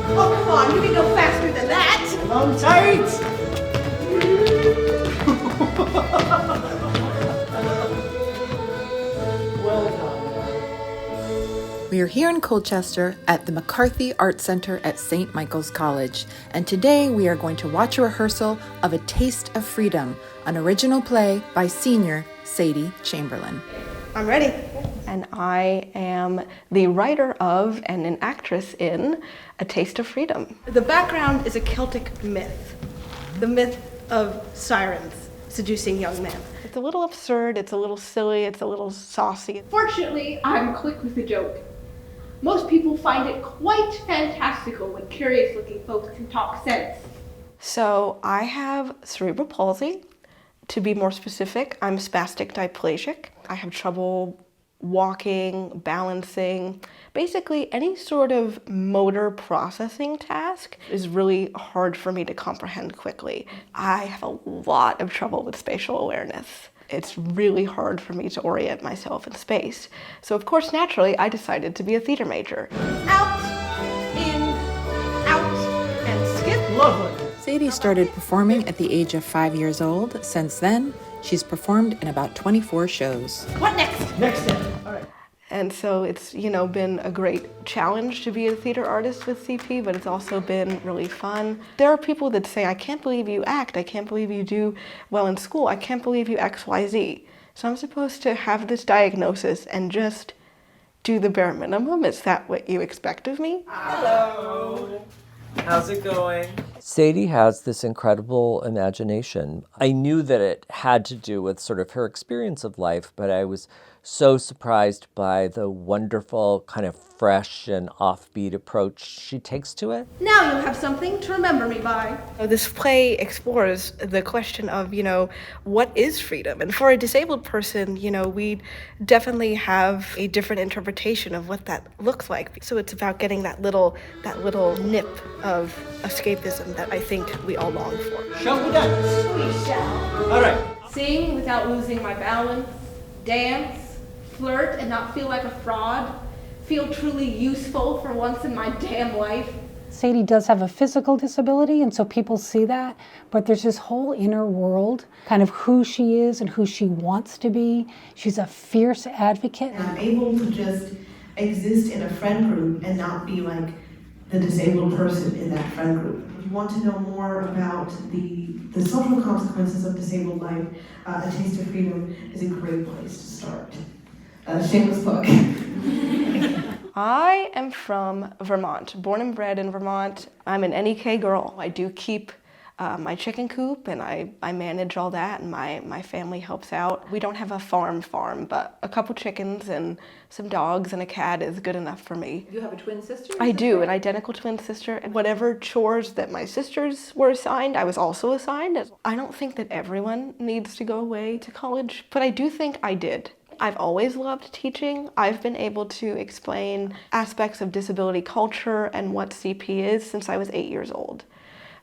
Oh, come on, you can go faster than that. Hold tight. Well done. We are here in Colchester at the McCarthy Arts Center at St. Michael's College, and today we are going to watch a rehearsal of A Taste of Freedom, an original play by senior Sadie Chamberlain. I'm ready. And I am the writer of and an actress in A Taste of Freedom. The background is a Celtic myth, the myth of sirens seducing young men. It's a little absurd, it's a little silly, it's a little saucy. Fortunately, I'm quick with the joke. Most people find it quite fantastical when curious-looking folks can talk sense. So I have cerebral palsy. To be more specific, I'm spastic diplegic. I have trouble walking, balancing. Basically, any sort of motor processing task is really hard for me to comprehend quickly. I have a lot of trouble with spatial awareness. It's really hard for me to orient myself in space. So of course, naturally, I decided to be a theater major. Out, in, out, and skip. Lovely. Sadie started performing at the age of 5 years old. Since then, she's performed in about 24 shows. What next? Next step. All right. And so it's, been a great challenge to be a theater artist with CP, but it's also been really fun. There are people that say, I can't believe you act, I can't believe you do well in school, I can't believe you XYZ. So I'm supposed to have this diagnosis and just do the bare minimum? Is that what you expect of me? Hello. How's it going? Sadie has this incredible imagination. I knew that it had to do with sort of her experience of life, but I was so surprised by the wonderful, kind of fresh and offbeat approach she takes to it. Now you'll have something to remember me by. This play explores the question of, what is freedom? And for a disabled person, we definitely have a different interpretation of what that looks like. So it's about getting that little nip of escapism that I think we all long for. Shall we dance? We shall. All right. Sing without losing my balance, dance, flirt and not feel like a fraud, feel truly useful for once in my damn life. Sadie does have a physical disability, and so people see that, but there's this whole inner world, kind of who she is and who she wants to be. She's a fierce advocate. And I'm able to just exist in a friend group and not be like the disabled person in that friend group. If you want to know more about the social consequences of disabled life, A Taste of Freedom is a great place to start. Shameless plug. I am from Vermont, born and bred in Vermont. I'm an NEK girl. I do keep my chicken coop and I manage all that, and my family helps out. We don't have a farm, but a couple chickens and some dogs and a cat is good enough for me. You have a twin sister? I do, an identical twin sister. And whatever chores that my sisters were assigned, I was also assigned. I don't think that everyone needs to go away to college, but I do think I did. I've always loved teaching. I've been able to explain aspects of disability culture and what CP is since I was 8 years old,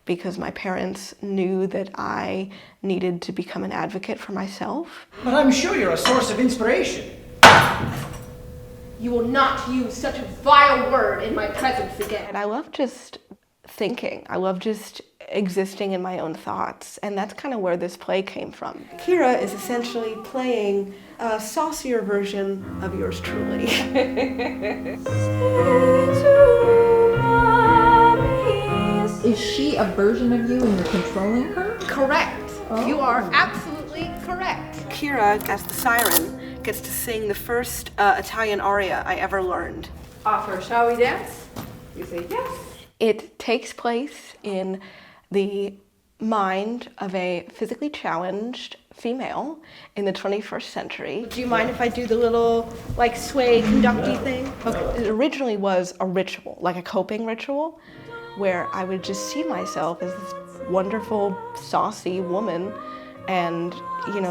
because my parents knew that I needed to become an advocate for myself. But I'm sure you're a source of inspiration. You will not use such a vile word in my presence again. And I love just thinking. I love just existing in my own thoughts, and that's kind of where this play came from. Kira is essentially playing a saucier version of yours truly. Is she a version of you and you're controlling her? Correct. Oh. You are absolutely correct. Kira, as the siren, gets to sing the first Italian aria I ever learned. Offer, shall we dance? You say yes. It takes place in the mind of a physically challenged female in the 21st century. Do you mind if I do the little, sway conducty thing? Okay. It originally was a ritual, like a coping ritual, where I would just see myself as this wonderful, saucy woman. And,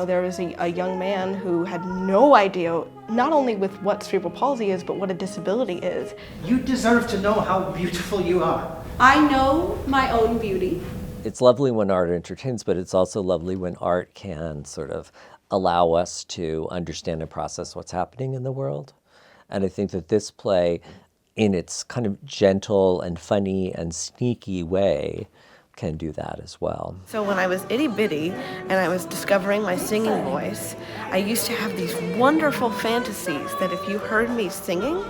there was a young man who had no idea, not only with what cerebral palsy is, but what a disability is. You deserve to know how beautiful you are. I know my own beauty. It's lovely when art entertains, but it's also lovely when art can sort of allow us to understand and process what's happening in the world. And I think that this play in its kind of gentle and funny and sneaky way, can do that as well. So when I was itty bitty and I was discovering my singing voice, I used to have these wonderful fantasies that if you heard me singing,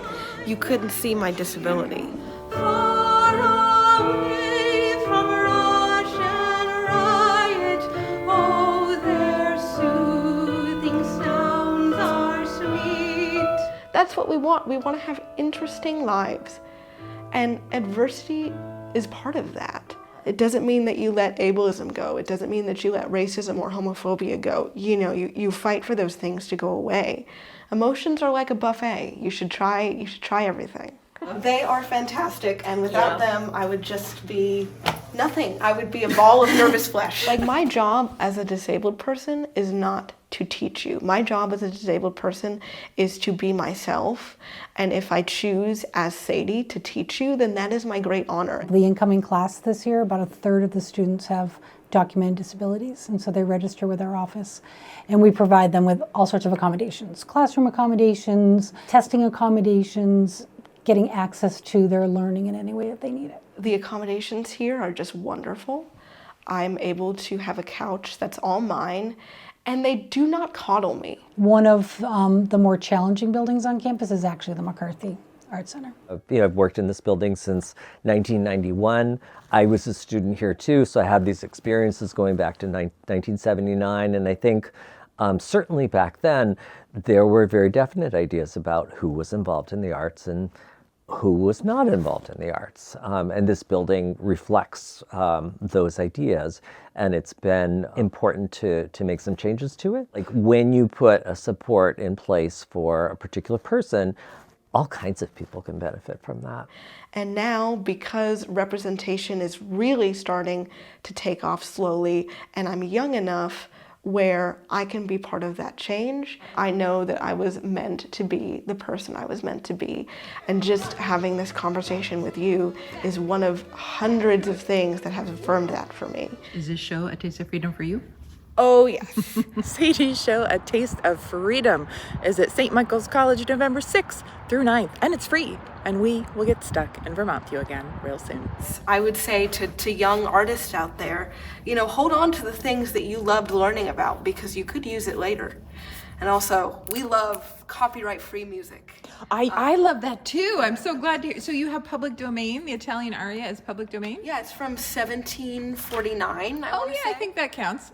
you couldn't see my disability. Far away from Russian riot, oh, their soothing sounds are sweet. That's what we want. We want to have interesting lives. And adversity is part of that. It doesn't mean that you let ableism go. It doesn't mean that you let racism or homophobia go. You know, you fight for those things to go away. Emotions are like a buffet. You should try everything. They are fantastic, and without them, I would just be nothing. I would be a ball of nervous flesh. Like, my job as a disabled person is not to teach you. My job as a disabled person is to be myself, and if I choose as Sadie to teach you, then that is my great honor. The incoming class this year, about a third of the students have documented disabilities, and so they register with our office, and we provide them with all sorts of accommodations, classroom accommodations, testing accommodations, getting access to their learning in any way that they need it. The accommodations here are just wonderful. I'm able to have a couch that's all mine, and they do not coddle me. One of the more challenging buildings on campus is actually the McCarthy Arts Center. I've worked in this building since 1991. I was a student here too, so I have these experiences going back to 1979, and I think certainly back then there were very definite ideas about who was involved in the arts and who was not involved in the arts. And this building reflects those ideas, and it's been important to make some changes to it. Like, when you put a support in place for a particular person, all kinds of people can benefit from that. And now, because representation is really starting to take off slowly, and I'm young enough where I can be part of that change, I know that I was meant to be the person I was meant to be. And just having this conversation with you is one of hundreds of things that have affirmed that for me. Is this show a taste of freedom for you? Oh, yes. Sadie's show, A Taste of Freedom, is at St. Michael's College November 6th through 9th, and it's free. And we will get stuck in Vermont with you again real soon. I would say to young artists out there, you know, hold on to the things that you loved learning about, because you could use it later. And also, we love copyright-free music. I love that too. I'm so glad to hear. So you have public domain. The Italian aria is public domain? Yeah, it's from 1749. I think that counts.